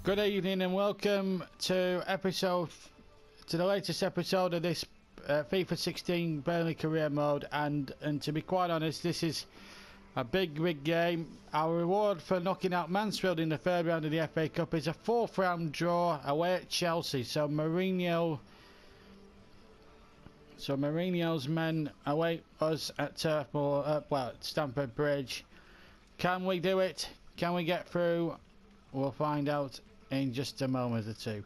Good evening and welcome to the latest episode of this FIFA 16 Burnley career mode, and to be quite honest, this is a big game. Our reward for knocking out Mansfield in the third round of the FA Cup is a fourth round draw away at Chelsea. So Mourinho's men await us at Turf Moor, at Stamford Bridge. Can we do it? Can we get through? We'll find out in just a moment or two.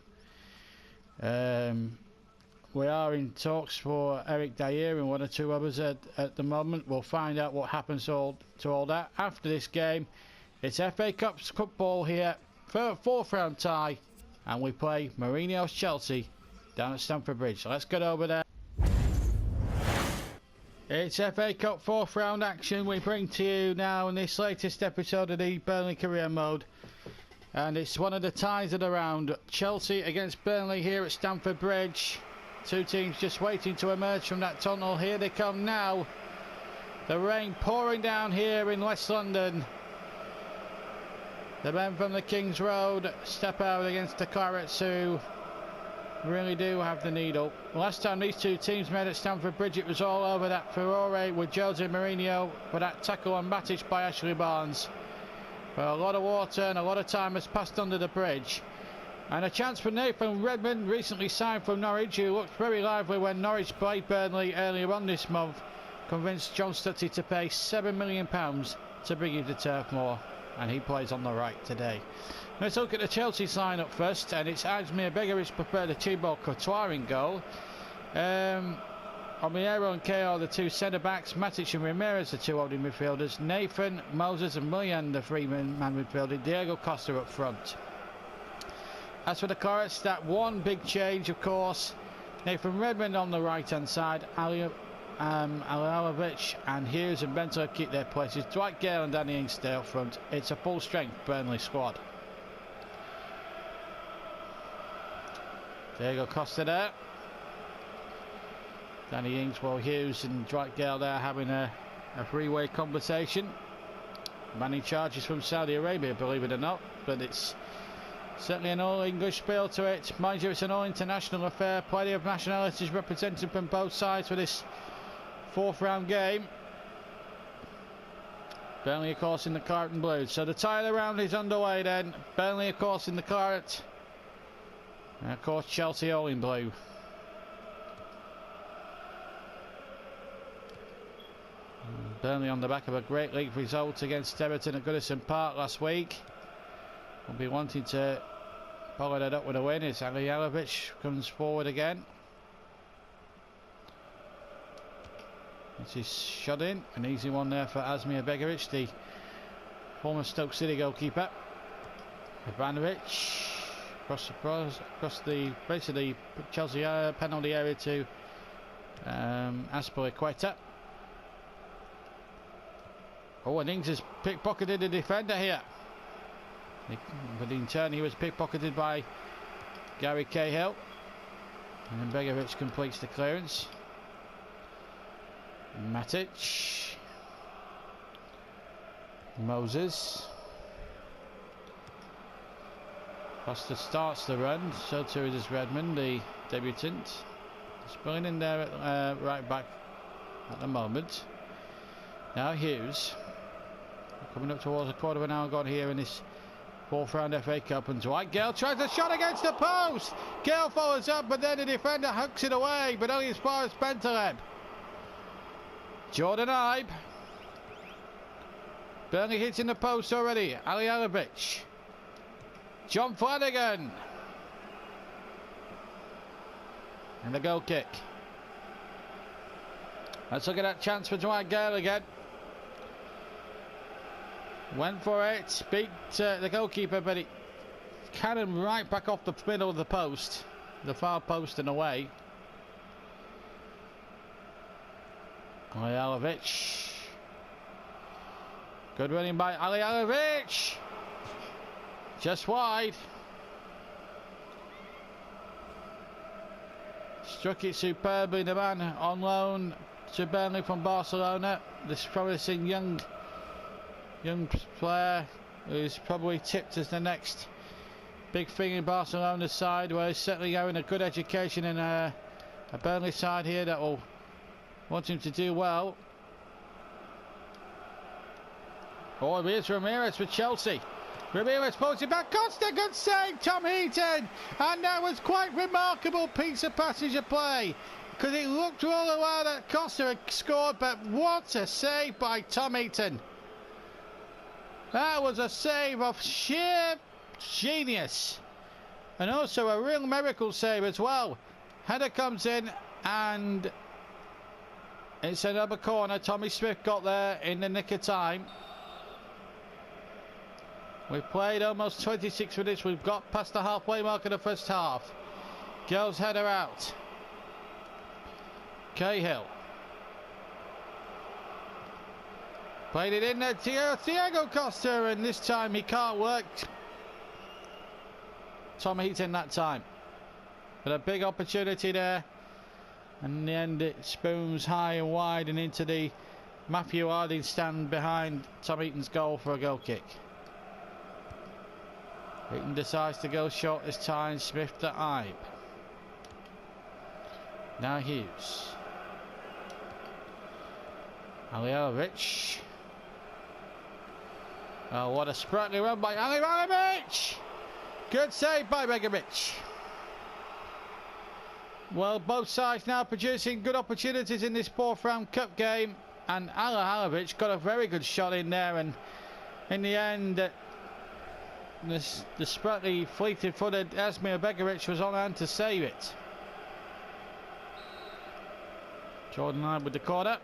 We are in talks for Eric Dyer and one or two others at the moment. We'll find out what happens to all that after this game. It's FA Cup football here, fourth round tie, and we play Mourinho's Chelsea down at Stamford Bridge. So let's get over there. It's FA Cup fourth round action we bring to you now in this latest episode of the Burnley career mode. And it's one of the ties of the round. Chelsea against Burnley here at Stamford Bridge. Two teams just waiting to emerge from that tunnel. Here they come now. The rain pouring down here in West London. The men from the King's Road step out against the Clarets, who really do have the needle. Last time these two teams met at Stamford Bridge, it was all over that furore with Jose Mourinho for that tackle on Matic by Ashley Barnes. Well, a lot of water and a lot of time has passed under the bridge. And a chance for Nathan Redmond, recently signed from Norwich, who looked very lively when Norwich played Burnley earlier on this month, convinced John Stutty to pay £7 million to bring him to Turf Moor. And he plays on the right today. Let's look at the Chelsea sign up first, and it's Ajmir Begovic prepared the Thibaut Courtois in goal. Omiero and KO, the two centre-backs. Matic and Ramirez, the two holding midfielders. Nathan, Moses and Willian, the three-man midfielder. Diego Costa up front. As for the Clarets, that one big change, of course. Nathan Redmond on the right-hand side. Alialovic and Hughes and Bentler keep their places. Dwight Gale and Danny Ings stay up front. It's a full-strength Burnley squad. Diego Costa there. Danny Ings, Will Hughes and Dwight Gale there having a three-way conversation. Manning charges from Saudi Arabia, believe it or not, but it's certainly an all-English feel to it. Mind you, it's an all-international affair. Plenty of nationalities represented from both sides for this fourth round game. Burnley, of course, in the claret and blue. So the tie of the round is underway then. Burnley, of course, in the claret. And, of course, Chelsea all in blue. Burnley on the back of a great league result against Everton at Goodison Park last week. Will be wanting to follow that up with a win as Alialovic comes forward again. This is shot in, an easy one there for Ajmir Begovic, the former Stoke City goalkeeper. Ivanovic across the basically Chelsea penalty area to Aspilicueta. Oh, and Ings has pickpocketed the defender here. But in turn he was pickpocketed by Gary Cahill. And then Begovic completes the clearance. Matic. Moses. Costa starts the run, so too is Redmond, the debutant. Spilling in there at right back at the moment. Now Hughes. Coming up towards a quarter of an hour gone here in this fourth round FA Cup, and Dwight Gale tries a shot against the post. Gale follows up, but then the defender hooks it away, but only as far as Bentaleb. Jordan Ibe. Burnley hitting the post already. Alialovic. John Flanagan. And the goal kick. Let's look at that chance for Dwight Gale again. Went for it, beat the goalkeeper, but it cannoned right back off the middle of the post, the far post and away. Alialovic. Good running by Alialovic. Just wide. Struck it superbly, the man on loan to Burnley from Barcelona. This promising young player who's probably tipped as the next big thing in Barcelona's side, where he's certainly having a good education in a Burnley side here that will want him to do well. Oh, here's Ramirez for Chelsea. Ramirez pulls it back. Costa, good save, Tom Heaton. And that was quite remarkable piece of passenger play, because it looked all the while that Costa had scored, but what a save by Tom Heaton. That was a save of sheer genius, and also a real miracle save as well. Header comes in and it's another corner. Tommy Smith got there in the nick of time. We've played almost 26 minutes. We've got past the halfway mark of the first half. Girls header out. Cahill played it in there. Diego Costa, and this time he can't work. Tom Heaton that time. But a big opportunity there. And in the end it spoons high and wide and into the Matthew Harding stand behind Tom Heaton's goal for a goal kick. Heaton decides to go short this time. Smith to Ibe. Now Hughes. Aliovic. Oh, what a sprightly run by Aliovic! Good save by Begovic. Well, both sides now producing good opportunities in this fourth round cup game, and Aliovic got a very good shot in there, and in the end the sprightly fleet-footed Asmir Begovic was on hand to save it. Jordan Ibe with the corner.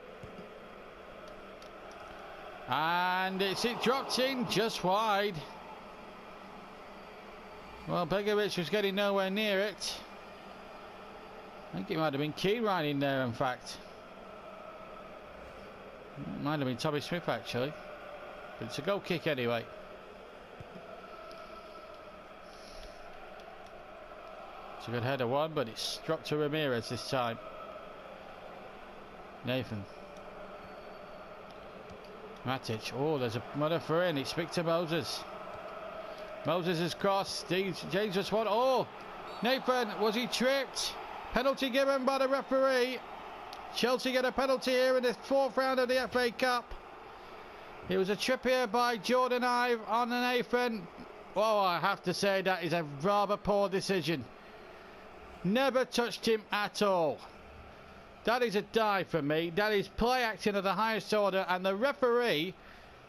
And it dropped in just wide. Well, Begovic was getting nowhere near it. I think it might have been Keane in there, in fact. It might have been Tommy Smith, actually. But it's a goal kick anyway. It's a good header one, but it's dropped to Ramirez this time. Nathan. Matic. Oh, there's another for in. It's Victor Moses. Moses has crossed. James just won. Oh, Nathan, was he tripped? Penalty given by the referee. Chelsea get a penalty here in the fourth round of the FA Cup. It was a trip here by Jordan Ibe on Nathan. Oh, I have to say that is a rather poor decision. Never touched him at all. That is a dive for me. That is play acting of the highest order, and the referee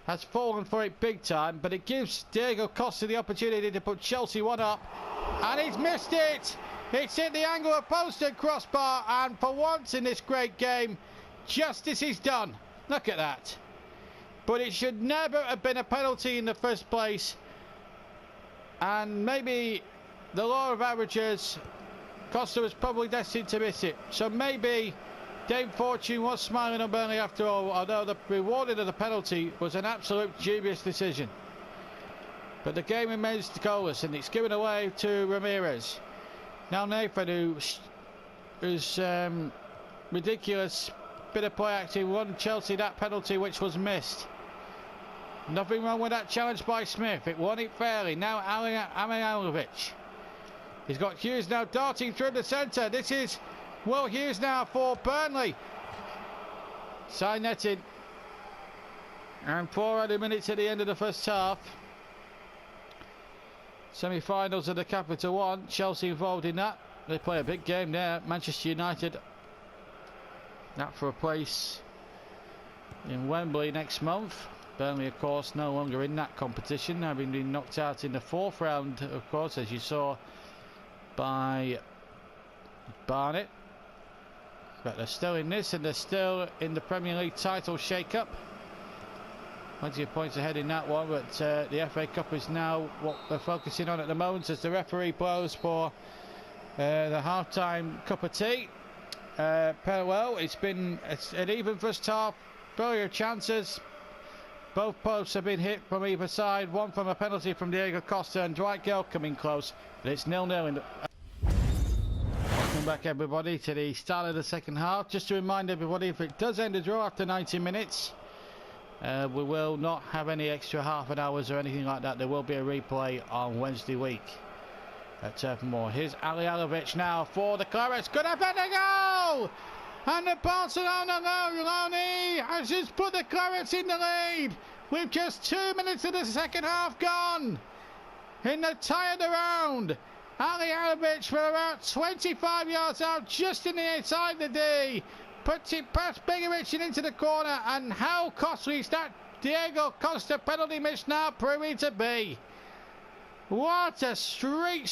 has fallen for it big time, but it gives Diego Costa the opportunity to put Chelsea one up, and he's missed it. It's hit the angle of post and crossbar, and for once in this great game, justice is done. Look at that. But it should never have been a penalty in the first place, and maybe the law of averages, Costa was probably destined to miss it. So maybe Dame Fortune was smiling on Burnley after all, although the rewarding of the penalty was an absolute dubious decision. But the game remains goalless, and it's given away to Ramirez. Now Nathan, who's ridiculous bit of play acting, won Chelsea that penalty which was missed. Nothing wrong with that challenge by Smith. It won it fairly. Now Aliovic. He's got Hughes now darting through the centre. This is Will Hughes now for Burnley. Side netting. And 400 minutes at the end of the first half. Semi-finals of the Capital One. Chelsea involved in that. They play a big game there. Manchester United. That for a place in Wembley next month. Burnley, of course, no longer in that competition, having been knocked out in the fourth round, of course, as you saw by Barnet. But they're still in this, and they're still in the Premier League title shake-up. Plenty of points ahead in that one, but the FA Cup is now what they're focusing on at the moment as the referee blows for the half-time cup of tea. Well, it's been an even first half, plenty of chances. Both posts have been hit from either side, one from a penalty from Diego Costa and Dwight Gale coming close, but it's 0-0 in the... Welcome back everybody to the start of the second half. Just to remind everybody, if it does end a draw after 90 minutes, we will not have any extra half an hours or anything like that. There will be a replay on Wednesday week at Turf Moor. Here's Ali Alovic now for the Clarets. Good up at the goal! And the Barcelona Loni has just put the Clarets in the lead with just 2 minutes of the second half gone. In the tie of the round, Ali Alovic from about 25 yards out, just in the inside of the D, puts it past Begovic and into the corner. And how costly is that Diego Costa penalty miss now proving to be? What a sweet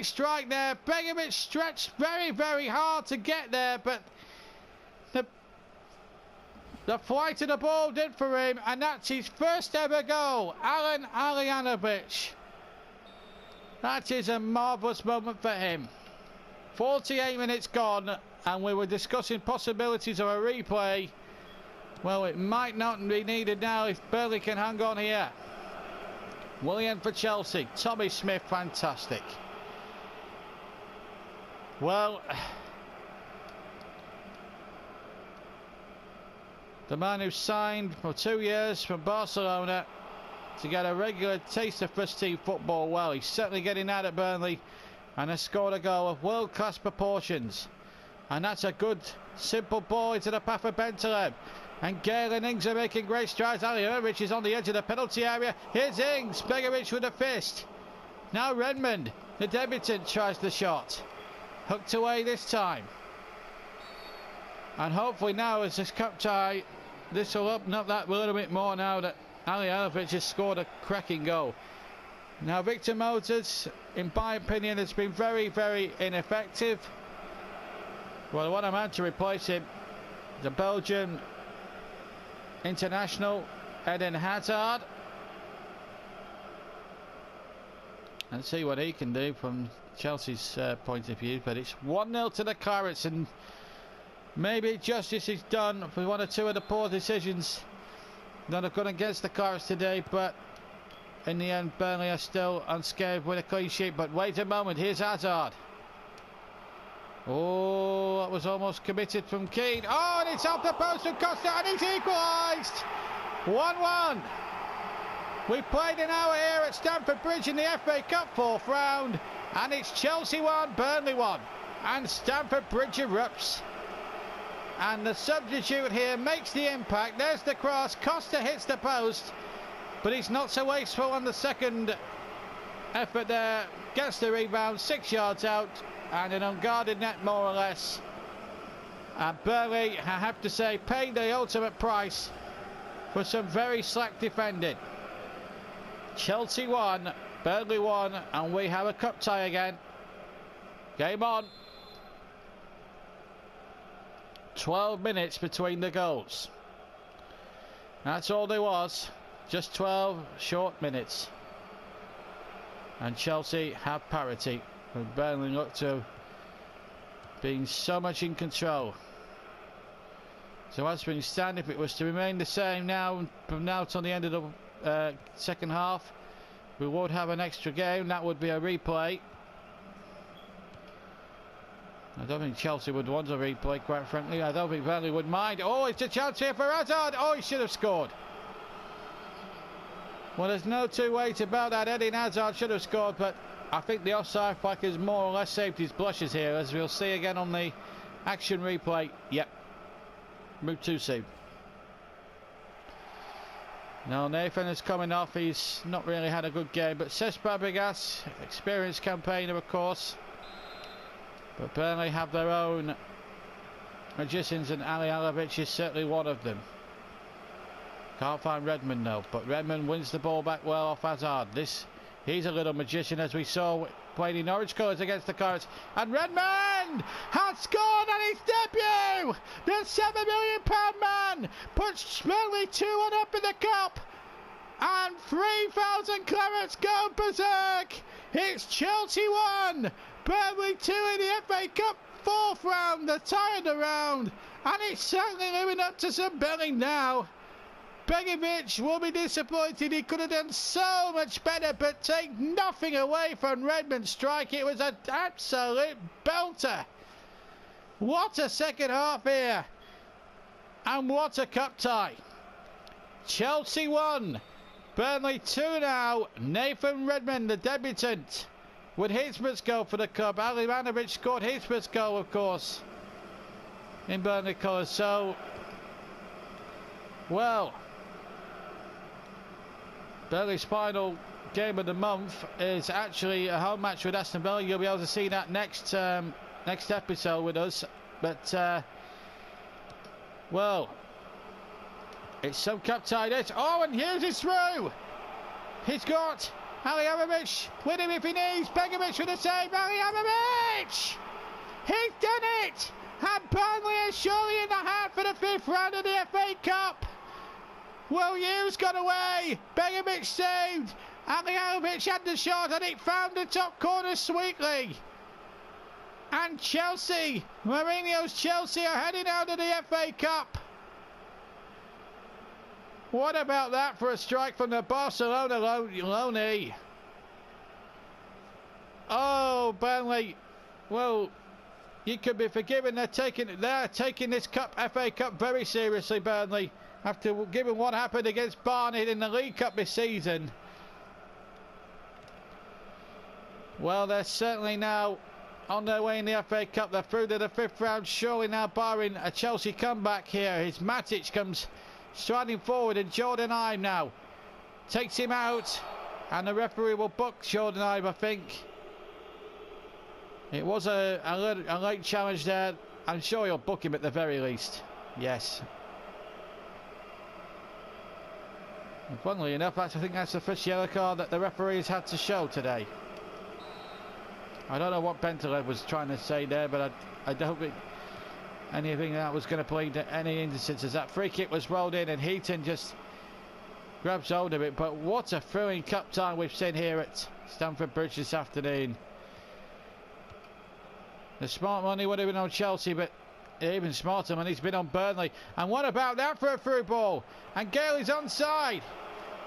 strike there. Begovic stretched very, very hard to get there, but the flight of the ball did for him, and that's his first ever goal. Alan Alijanovic. That is a marvellous moment for him. 48 minutes gone, and we were discussing possibilities of a replay. Well, it might not be needed now if Burnley can hang on here. Willian for Chelsea. Tommy Smith, fantastic. Well, the man who signed for 2 years from Barcelona to get a regular taste of first team football, well, he's certainly getting that at Burnley, and has scored a goal of world-class proportions. And that's a good, simple ball into the path of Bentaleb. And Galen Ings are making great strides. Aliovic is on the edge of the penalty area. Here's Ings, Begovic with a fist. Now Redmond, the debutant, tries the shot. Hooked away this time. And hopefully now, as this cup tie, this will open up that a little bit more now that Ali Alovic has scored a cracking goal. Now Victor Moses, in my opinion, has been very, very ineffective. Well, what I'm had to replace him, the Belgian international Eden Hazard. And see what he can do from Chelsea's point of view. But it's 1-0 to the Clarets, and maybe justice is done for one or two of the poor decisions that have gone against the Clarets today, but in the end Burnley are still unscathed with a clean sheet. But wait a moment, here's Hazard. Oh, that was almost committed from Keane. Oh, and it's off the post from Costa, and it's equalised. 1-1. We played an hour here at Stamford Bridge in the FA Cup fourth round, and it's Chelsea 1, Burnley 1, and Stamford Bridge erupts. And the substitute here makes the impact. There's the cross. Costa hits the post, but he's not so wasteful on the second effort there. Gets the rebound 6 yards out, and an unguarded net more or less. And Burnley, I have to say, paid the ultimate price for some very slack defending. Chelsea 1, Burnley 1, and we have a cup tie again. Game on. 12 minutes between the goals. That's all there was. Just 12 short minutes. And Chelsea have parity. And Burnley look to being so much in control. So as things stand, if it was to remain the same now, from now till the end of the second half, we would have an extra game. That would be a replay. I don't think Chelsea would want a replay, quite frankly. I don't think Burnley would mind. Oh, it's a chance here for Hazard. Oh, he should have scored. Well, there's no two ways about that. Eden Hazard should have scored, but I think the offside flag has more or less saved his blushes here, as we'll see again on the action replay. Yep. Moved too soon. Now Nathan is coming off. He's not really had a good game, but Cesc Fabregas, experienced campaigner, of course. But Burnley have their own magicians, and Ali Alovic is certainly one of them. Can't find Redmond though, but Redmond wins the ball back well off Hazard. He's a little magician, as we saw playing in orange colours against the Clarets. And Redmond has scored on his debut! The £7 million man puts Burnley 2-1 up in the cup, and 3,000 Clarets go berserk. It's Chelsea 1, Burnley 2 in the FA Cup fourth round, the tie of the round, and it's certainly living up to some billing now. Begovic will be disappointed. He could have done so much better, but take nothing away from Redmond's strike. It was an absolute belter. What a second half here. And what a cup tie. Chelsea 1, Burnley 2 now. Nathan Redmond, the debutant, with his first goal for the club. Ali Ivanovic scored his first goal, of course, in Burnley colours. So, well, Burnley's final game of the month is actually a home match with Aston Villa. You'll be able to see that next episode with us. But, well, it's some cup tie this. Oh, and Hughes is through. He's got Ali Ivanovic with him if he needs. Begovic with a save. Ali Ivanovic! He's done it! And Burnley is surely in the hat for the 5th round of the FA Cup. Will Hughes got away. Begovic saved. Ali Ivanovic had the shot and it found the top corner sweetly. And Chelsea, Mourinho's Chelsea, are heading out of the FA Cup. What about that for a strike from the Barcelona loanee? Oh, Burnley. Well, you could be forgiven. They're taking this FA Cup very seriously, Burnley, after given what happened against Barnet in the League Cup this season. Well, they're certainly now on their way in the FA Cup. They're through to the 5th round, surely now barring a Chelsea comeback here. His Matic comes striding forward, and Jordan Ibe now takes him out, and the referee will book Jordan Ibe, I think. It was a late challenge there. I'm sure he'll book him at the very least. Yes. And funnily enough, I think that's the first yellow card that the referees had to show today. I don't know what Bentaleb was trying to say there, but I don't think anything that was going to play to any instances. That free kick was rolled in and Heaton just grabs hold of it. But what a thrilling cup tie we've seen here at Stamford Bridge this afternoon. The smart money would have been on Chelsea, but even smarter money's been on Burnley. And what about that for a through ball? And Gale is onside.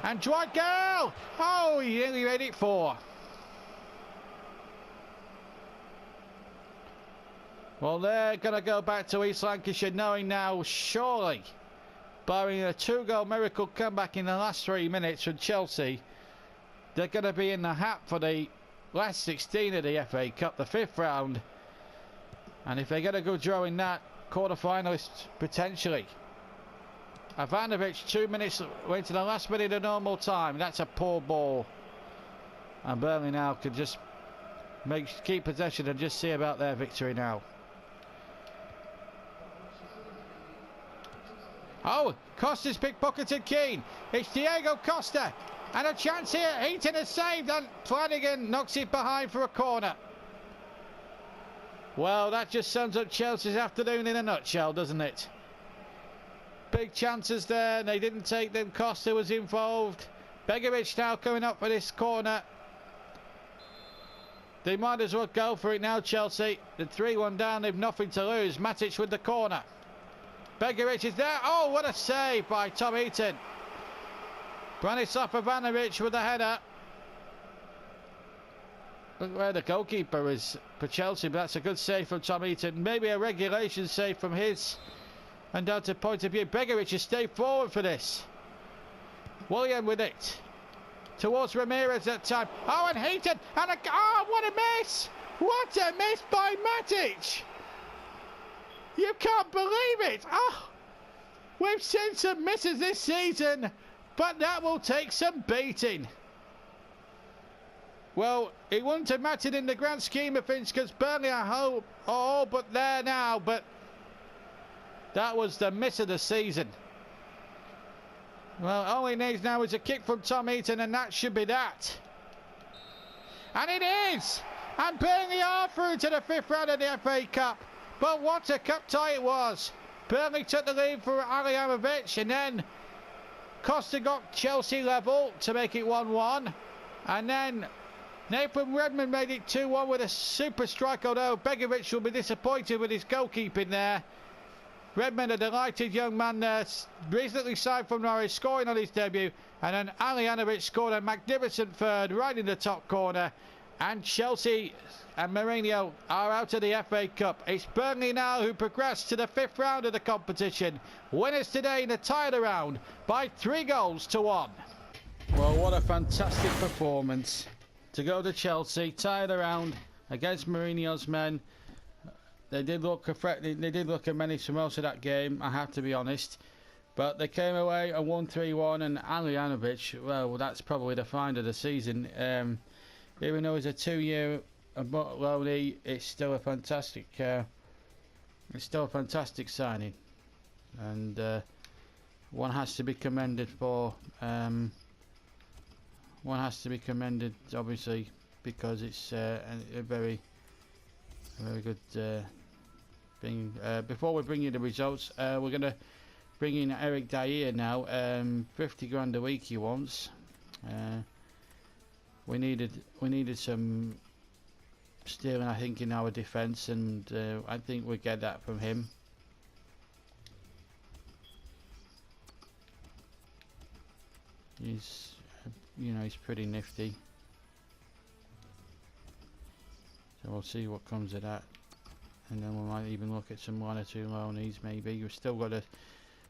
And Dwight Gale! Oh, he nearly made it 4. Well, they're going to go back to East Lancashire knowing now, surely, barring a 2-goal miracle comeback in the last 3 minutes from Chelsea, they're going to be in the hat for the last 16 of the FA Cup, the 5th round. And if they get a good draw in that, quarter-finalists potentially. Ivanovic, 2 minutes, went to the last minute of normal time. That's a poor ball. And Burnley now could just keep possession and just see about their victory now. Oh, Costa's pickpocketed Keane. It's Diego Costa. And a chance here. Heaton has saved, and Flanagan knocks it behind for a corner. Well, that just sums up Chelsea's afternoon in a nutshell, doesn't it? Big chances there. They didn't take them. Costa was involved. Begovic now coming up for this corner. They might as well go for it now, Chelsea. The 3-1 down, they've nothing to lose. Matic with the corner. Begovic is there. Oh, what a save by Tom Heaton. Branislav Ivanovic with the header. Look where the goalkeeper is for Chelsea, but that's a good save from Tom Heaton. Maybe a regulation save from his undoubted point of view. Begovic has stayed forward for this. William with it. Towards Ramirez that time. Oh, and Heaton. And oh, what a miss! What a miss by Matic! You can't believe it! Oh, we've seen some misses this season, but that will take some beating. Well, it wouldn't have mattered in the grand scheme of things because Burnley are home. Oh, but there now. But that was the miss of the season. Well, all he needs now is a kick from Tom Heaton, and that should be that. And it is! And Burnley are through to the 5th round of the FA Cup. But what a cup tie it was. Burnley took the lead for Ali Ivanovic, and then Costa got Chelsea level to make it 1-1. And then Nathan Redmond made it 2-1 with a super strike, although Begovic will be disappointed with his goalkeeping there. Redmond, a delighted young man there, recently signed from Norwich, scoring on his debut. And then Ali Ivanovic scored a magnificent third right in the top corner. And Chelsea and Mourinho are out of the FA Cup. It's Burnley now who progress to the 5th round of the competition. Winners today in the tied round by 3-1. Well, what a fantastic performance to go to Chelsea, tied around against Mourinho's men. They did look a menace for most of that game, I have to be honest. But they came away and won 3-1, and Alijanovic, well, that's probably the find of the season. Even though he's a 2-year loanee, it's still a fantastic signing, and one has to be commended for. One has to be commended, obviously, because it's a very good thing. Before we bring you the results, we're going to bring in Eric Dyer now. 50 grand a week he wants. We needed some steering, I think, in our defence, and I think we get that from him. He's, he's pretty nifty. So we'll see what comes of that, and then we might even look at some 1 or 2 loanees maybe. We've still got to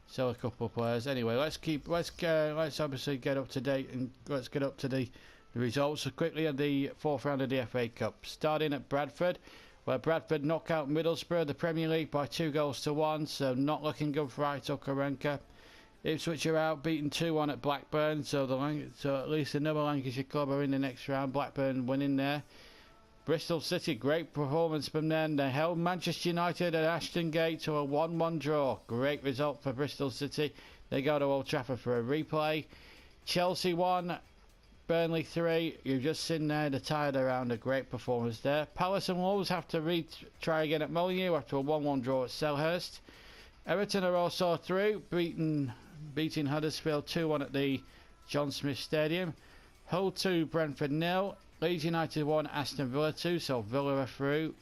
sell a couple of players. Anyway, let's obviously get up to date, and let's get up to the results quickly of the 4th round of the FA Cup. Starting at Bradford, where Bradford knock out Middlesbrough, the Premier League, by 2-1, so not looking good for Aitor Karanka. Ipswich are out, beaten 2-1 at Blackburn, so at least another Lancashire club are in the next round. Blackburn winning there. Bristol City, great performance from them. They held Manchester United at Ashton Gate to a 1-1 draw. Great result for Bristol City. They go to Old Trafford for a replay. Chelsea 1, Burnley 3. You've just seen there the tied around, a great performance there. Palace and Wolves have to try again at Molineux after a 1-1 draw at Selhurst. Everton are also through, beating Huddersfield 2-1 at the John Smith Stadium. Hull 2, Brentford 0. Leeds United 1, Aston Villa 2, so Villa are through.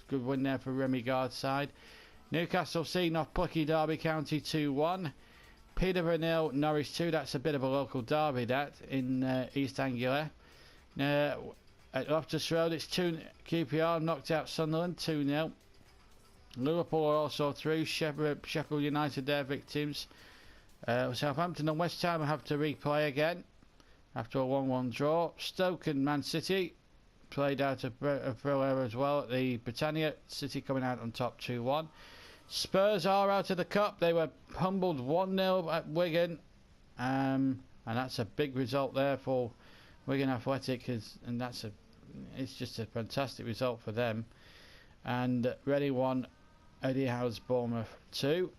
Good win there for Remy Gard's side. Newcastle C, North Plucky Derby County 2-1. Peterborough 0, Norwich 2. That's a bit of a local derby, that, in East Anglia. At Loftus Road, it's 2. QPR knocked out Sunderland 2-0. Liverpool are also through. Sheffield United, their victims. Southampton and West Ham have to replay again after a 1-1 draw. Stoke and Man City played out of Thriller as well at the Britannia. City coming out on top 2-1. Spurs are out of the cup. They were humbled 1-0 at Wigan, and that's a big result there for Wigan Athletic, and it's just a fantastic result for them. And Reading 1, Eddie Howe's Bournemouth 2.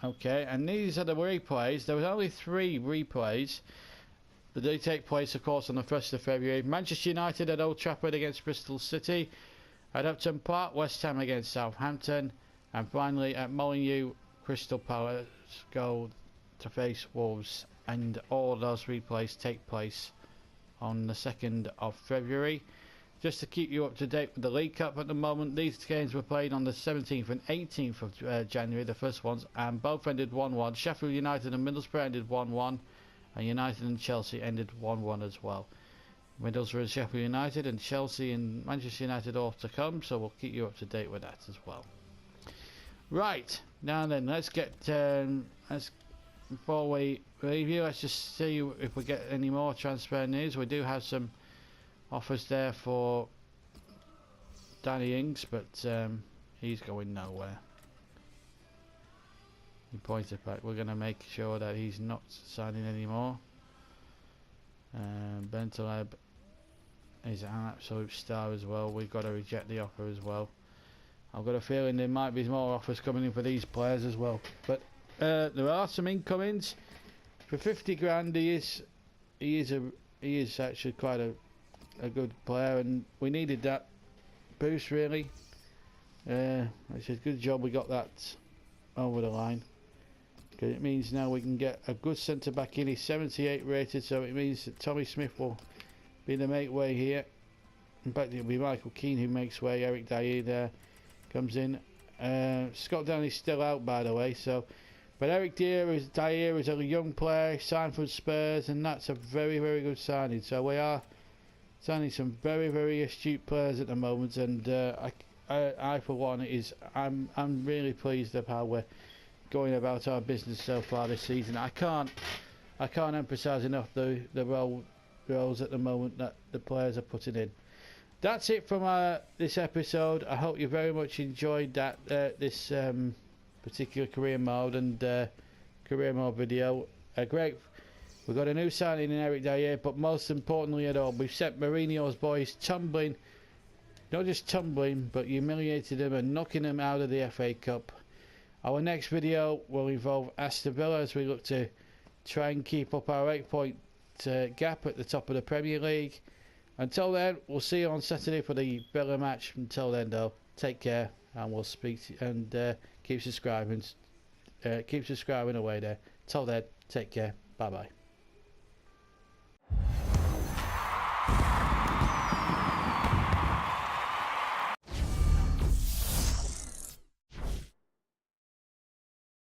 Okay, and these are the replays. There was only 3 replays. They take place, of course, on the 1st of February. Manchester United at Old Trafford against Bristol City. At Upton Park, West Ham against Southampton. And finally, at Molineux, Crystal Palace go to face Wolves. And all of those replays take place on the 2nd of February. Just to keep you up to date with the League Cup at the moment, these games were played on the 17th and 18th of January, the first ones, and both ended 1-1. Sheffield United and Middlesbrough ended 1-1. And United and Chelsea ended 1-1 as well. Middlesbrough and Sheffield United, and Chelsea and Manchester United all to come, so we'll keep you up to date with that as well. Right, now then, let's get before we review, let's just see if we get any more transfer news. We do have some offers there for Danny Ings, but he's going nowhere. He pointed back. We're going to make sure that he's not signing anymore. Bentaleb is an absolute star as well. We've got to reject the offer as well. I've got a feeling there might be more offers coming in for these players as well. But there are some incomings for 50 grand. He is actually quite a good player, and we needed that boost really. It's a good job we got that over the line. It means now we can get a good centre back in. He's 78 rated, so it means that Tommy Smith will be the make way here. In fact, it'll be Michael Keane who makes way. Eric Dyer there comes in. Scott Downey's still out, by the way. But Eric Dyer is a young player, signed from Spurs, and that's a very, very good signing. So we are signing some very astute players at the moment, and I for one I'm really pleased of how we're going about our business so far this season. I can't emphasise enough the roles at the moment that the players are putting in. That's it from this episode. I hope you very much enjoyed this particular career mode and career mode video. Great. We've got a new signing in Eric Dyer, but most importantly at all, we've sent Mourinho's boys tumbling, not just tumbling, but humiliated them and knocking them out of the FA Cup. Our next video will involve Aston Villa as we look to try and keep up our 8-point gap at the top of the Premier League. Until then, we'll see you on Saturday for the Villa match. Until then, though, take care, and we'll speak to you, and keep subscribing away there. Till then, take care. Bye bye.